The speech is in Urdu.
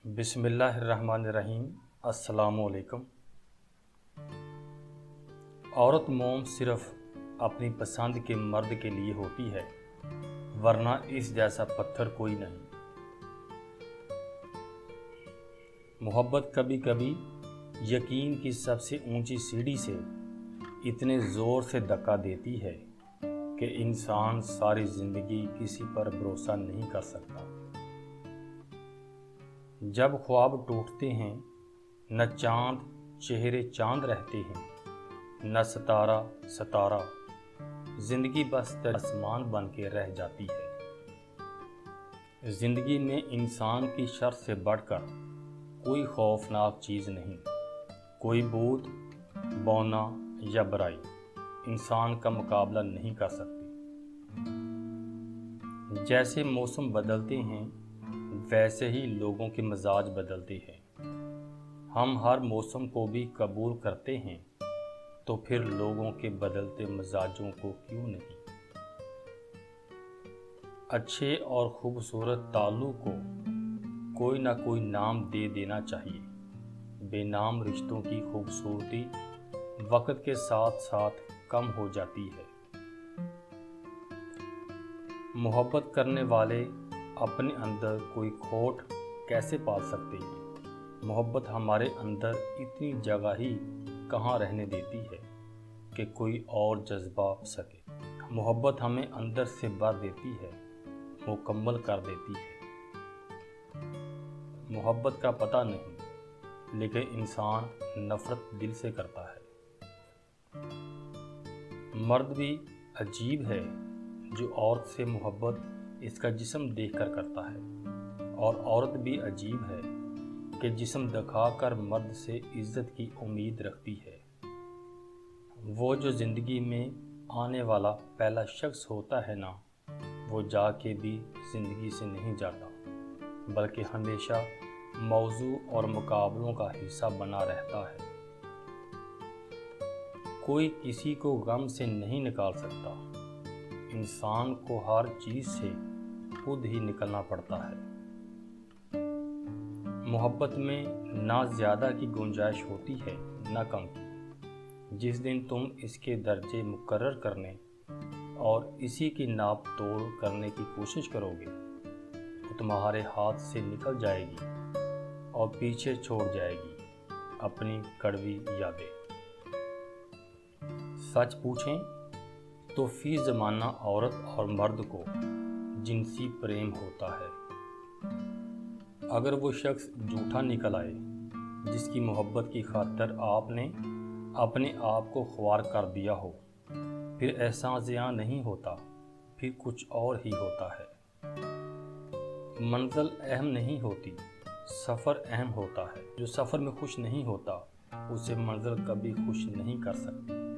بسم اللہ الرحمن الرحیم۔ السلام علیکم۔ عورت موم صرف اپنی پسند کے مرد کے لیے ہوتی ہے، ورنہ اس جیسا پتھر کوئی نہیں۔ محبت کبھی کبھی یقین کی سب سے اونچی سیڑھی سے اتنے زور سے دھکا دیتی ہے کہ انسان ساری زندگی کسی پر بھروسہ نہیں کر سکتا۔ جب خواب ٹوٹتے ہیں، نہ چاند چہرے چاند رہتے ہیں، نہ ستارہ ستارہ، زندگی بس آسمان بن کے رہ جاتی ہے۔ زندگی میں انسان کی شر سے بڑھ کر کوئی خوفناک چیز نہیں۔ کوئی بھوت بونا یا برائی انسان کا مقابلہ نہیں کر سکتی۔ جیسے موسم بدلتے ہیں ویسے ہی لوگوں کے مزاج بدلتے ہیں۔ ہم ہر موسم کو بھی قبول کرتے ہیں، تو پھر لوگوں کے بدلتے مزاجوں کو کیوں نہیں؟ اچھے اور خوبصورت تعلق کو کوئی نہ کوئی نام دے دینا چاہیے۔ بے نام رشتوں کی خوبصورتی وقت کے ساتھ ساتھ کم ہو جاتی ہے۔ محبت کرنے والے اپنے اندر کوئی کھوٹ کیسے پال سکتے ہیں؟ محبت ہمارے اندر اتنی جگہ ہی کہاں رہنے دیتی ہے کہ کوئی اور جذبہ سکے۔ محبت ہمیں اندر سے بھر دیتی ہے، مکمل کر دیتی ہے۔ محبت کا پتہ نہیں، لیکن انسان نفرت دل سے کرتا ہے۔ مرد بھی عجیب ہے جو عورت سے محبت اس کا جسم دیکھ کر کرتا ہے، اور عورت بھی عجیب ہے کہ جسم دکھا کر مرد سے عزت کی امید رکھتی ہے۔ وہ جو زندگی میں آنے والا پہلا شخص ہوتا ہے نا، وہ جا کے بھی زندگی سے نہیں جاتا، بلکہ ہمیشہ موضوع اور مقابلوں کا حصہ بنا رہتا ہے۔ کوئی کسی کو غم سے نہیں نکال سکتا، انسان کو ہر چیز سے خود ہی نکلنا پڑتا ہے۔ محبت میں نہ زیادہ کی گنجائش ہوتی ہے، نہ کم کی۔ جس دن تم اس کے درجے مقرر کرنے اور اسی کی ناپ توڑ کرنے کی کوشش کرو گے، وہ تمہارے ہاتھ سے نکل جائے گی اور پیچھے چھوڑ جائے گی اپنی کڑوی یادیں۔ سچ پوچھیں تو فی زمانہ عورت اور مرد کو جنسی پریم ہوتا ہے۔ اگر وہ شخص جھوٹا نکل آئے جس کی محبت کی خاطر آپ نے اپنے آپ کو خوار کر دیا ہو، پھر احساس یہاں نہیں ہوتا، پھر کچھ اور ہی ہوتا ہے۔ منزل اہم نہیں ہوتی، سفر اہم ہوتا ہے۔ جو سفر میں خوش نہیں ہوتا، اسے منزل کبھی خوش نہیں کر سکتی۔